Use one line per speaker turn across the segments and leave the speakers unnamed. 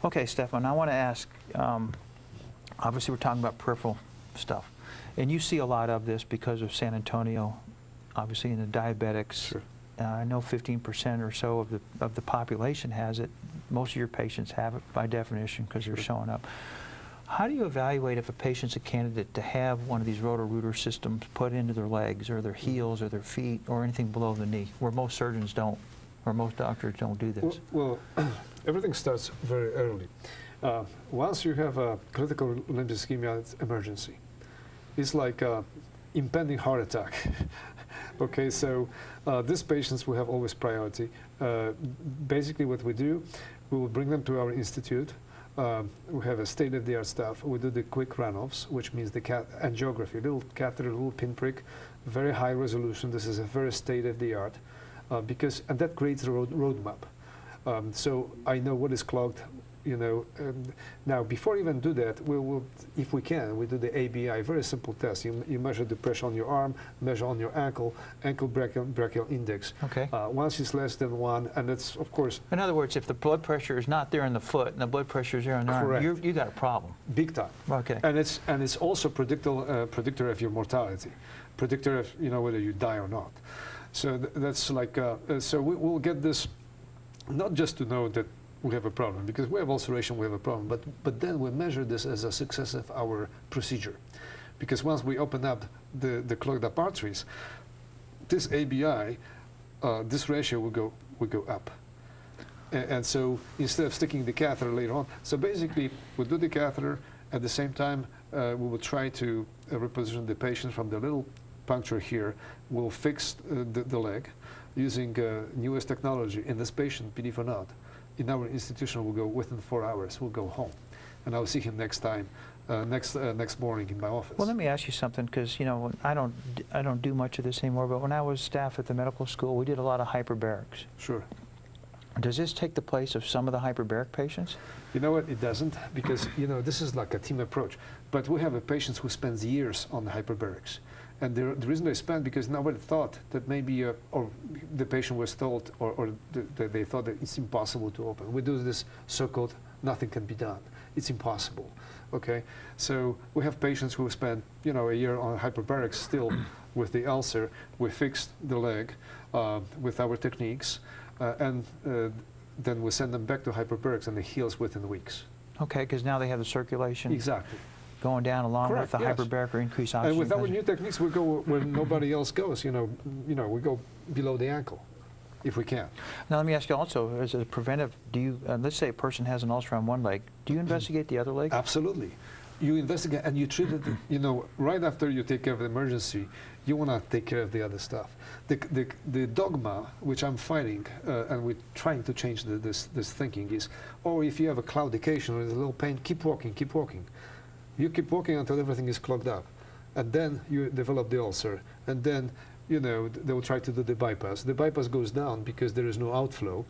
Okay, Stefan, I want to ask, obviously we're talking about peripheral stuff, and you see a lot of this because of San Antonio, obviously in the diabetics.
Sure.
I know 15% or so of the population has it. Most of your patients have it by definition because they're showing up. How do you evaluate if a patient's a candidate to have one of these roto-rooter systems put into their legs or their heels or their feet or anything below the knee, where most surgeons don't, or most doctors don't do this?
Well, everything starts very early. Once you have a critical limb ischemia, it's emergency. It's like impending heart attack. Okay, so these patients will have always priority. Basically what we do, we will bring them to our institute. We have a state-of-the-art staff. We do the quick runoffs, which means the angiography, little catheter, little pinprick, very high resolution. This is a very state-of-the-art and that creates a roadmap. So I know what is clogged, you know. Now, before we even do that, we will, if we can, we do the ABI, very simple test. You measure the pressure on your arm, measure on your ankle brachial index.
Okay.
Once it's less than 1, and it's, of course...
In other words, if the blood pressure is not there in the foot and the blood pressure is there in the arm, you got a problem.
Big time.
Okay.
And it's also predictor of your mortality, predictor of, you know, whether you die or not. So that's like, so we'll get this, not just to know that we have a problem, because we have ulceration, we have a problem, but then we measure this as a success of our procedure. Because once we open up the clogged up arteries, this ABI, this ratio will go up. And so instead of sticking the catheter later on, so basically we do the catheter, at the same time we will try to reposition the patient from the little puncture here. We'll fix the leg using newest technology, and this patient, believe it or not, in our institution will go within 4 hours, we'll go home. And I'll see him next time, next morning in my office.
Well, let me ask you something, because, you know, I don't do much of this anymore, but when I was staff at the medical school, we did a lot of hyperbarics.
Sure.
Does this take the place of some of the hyperbaric patients?
You know what, it doesn't, because, you know, this is like a team approach. But we have a patient who spends years on the hyperbarics. And the reason they spend, because nobody thought that maybe, or the patient was told, or they thought that it's impossible to open. We do this so-called nothing can be done. It's impossible, okay? So we have patients who spend, you know, a year on hyperbarics still with the ulcer. We fixed the leg with our techniques, and then we send them back to hyperbarics, and it heals within weeks.
Okay, because now they have the circulation.
Exactly.
Going down along
Correct,
with the
yes.
hyperbaric or increased oxygen.
And with our new techniques, we go where nobody else goes. You know, we go below the ankle, if we can.
Now let me ask you also, as a preventive, do you, let's say a person has an ulcer on one leg, do you investigate the other leg?
Absolutely. You investigate and you treat it, you know, right after you take care of the emergency, you want to take care of the other stuff. The dogma, which I'm fighting, and we're trying to change this thinking is, oh, if you have a claudication or there's a little pain, keep walking, keep walking. You keep walking until everything is clogged up. And then you develop the ulcer. And then, you know, they will try to do the bypass. The bypass goes down because there is no outflow.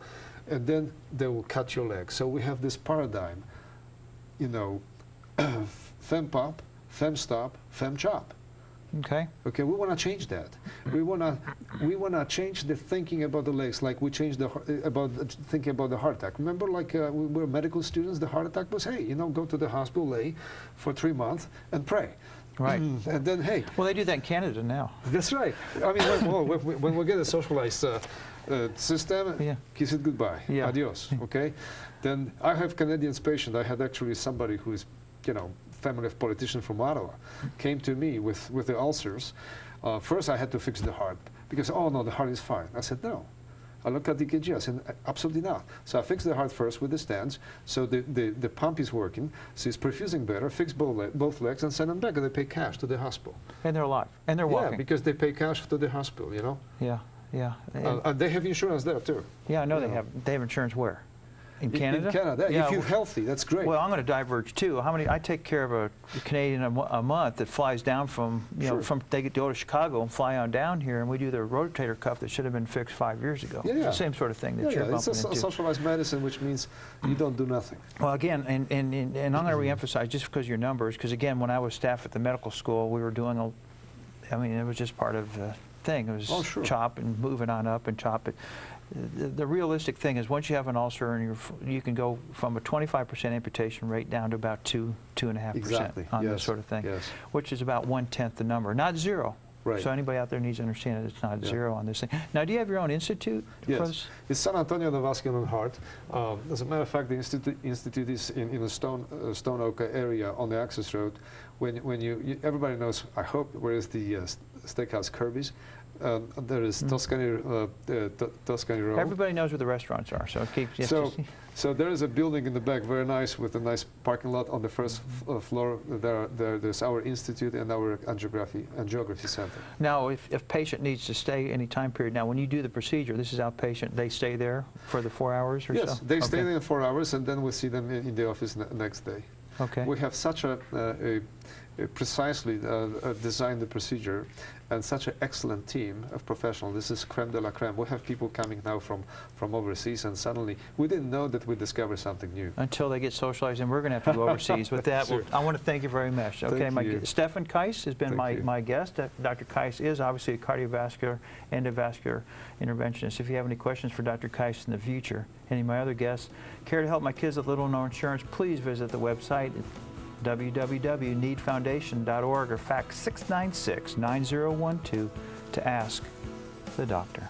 And then they will cut your leg. So we have this paradigm, you know, fem pop, fem stop, fem chop.
Okay.
Okay, we want to change that. We want to change the thinking about the legs, like we changed thinking about the heart attack. Remember, like we were medical students, the heart attack was, hey, you know, go to the hospital, lay for 3 months, and pray.
Right.
And then, hey.
Well, they do that in Canada now.
That's right. I mean, when we get a socialized system, yeah. Kiss it goodbye. Yeah. Adios. Okay. Then I have Canadian patients. I had actually somebody who is, you know, family of politician from Ottawa, came to me with the ulcers. First I had to fix the heart, because, oh no, the heart is fine. I said, no. I looked at the EKG, I said, absolutely not. So I fixed the heart first with the stents, so the pump is working, so it's perfusing better, fix both legs, and send them back, and they pay cash to the hospital.
And they're alive, and they're walking.
Yeah, because they pay cash to the hospital, you know?
Yeah, yeah.
And they have insurance there, too.
Yeah, I know they have. They have insurance where? In Canada?
In Canada,
yeah,
if you're healthy, that's great.
Well, I'm going to diverge too. I take care of a Canadian a month that flies down from, you know, they go to Chicago and fly on down here, and we do their rotator cuff that should have been fixed 5 years ago. Yeah, it's the same sort of thing that you're bumping into.
It's a socialized medicine, which means you don't do nothing.
Well, again, and I'm going to reemphasize just because of your numbers, because again, when I was staff at the medical school, we were doing I mean, it was just part of the thing. It was chop and moving on up and chop it. the realistic thing is once you have an ulcer, and you can go from a 25% amputation rate down to about 2.5%
Exactly.
on
Yes.
this sort of thing,
Yes.
which is about 1/10 the number, not zero.
Right.
So anybody out there needs to understand that it's not
Yeah.
zero on this thing. Now, do you have your own institute? for
Yes,
this?
it's San Antonio the Vascular and Heart. As a matter of fact, the institute is in a Stone Oak area on the access road. When everybody knows, I hope, where is the steakhouse Kirby's. There is Tuscany Road.
Everybody knows where the restaurants are, so it keeps.
So there is a building in the back, very nice, with a nice parking lot. On the first floor, there's our institute and our angiography center.
Now, if patient needs to stay any time period, now when you do the procedure, this is outpatient, they stay there for the 4 hours or so?
Yes, they stay there 4 hours, and then we see them in the office next day.
Okay.
We have such a precisely designed the procedure, and such an excellent team of professionals. This is creme de la creme. We have people coming now from overseas, and suddenly we didn't know that we discovered something new.
Until they get socialized, and we're going to have to go overseas. With that,
Sure.
I want to thank you very much. Okay,
Thank you.
Stefan Kiesz has been
Thank you.
my guest. Dr. Kiesz is obviously a cardiovascular, endovascular interventionist. If you have any questions for Dr. Kiesz in the future, any of my other guests, care to help my kids with little or no insurance, please visit the website www.needfoundation.org or fax 696-9012 to ask the doctor.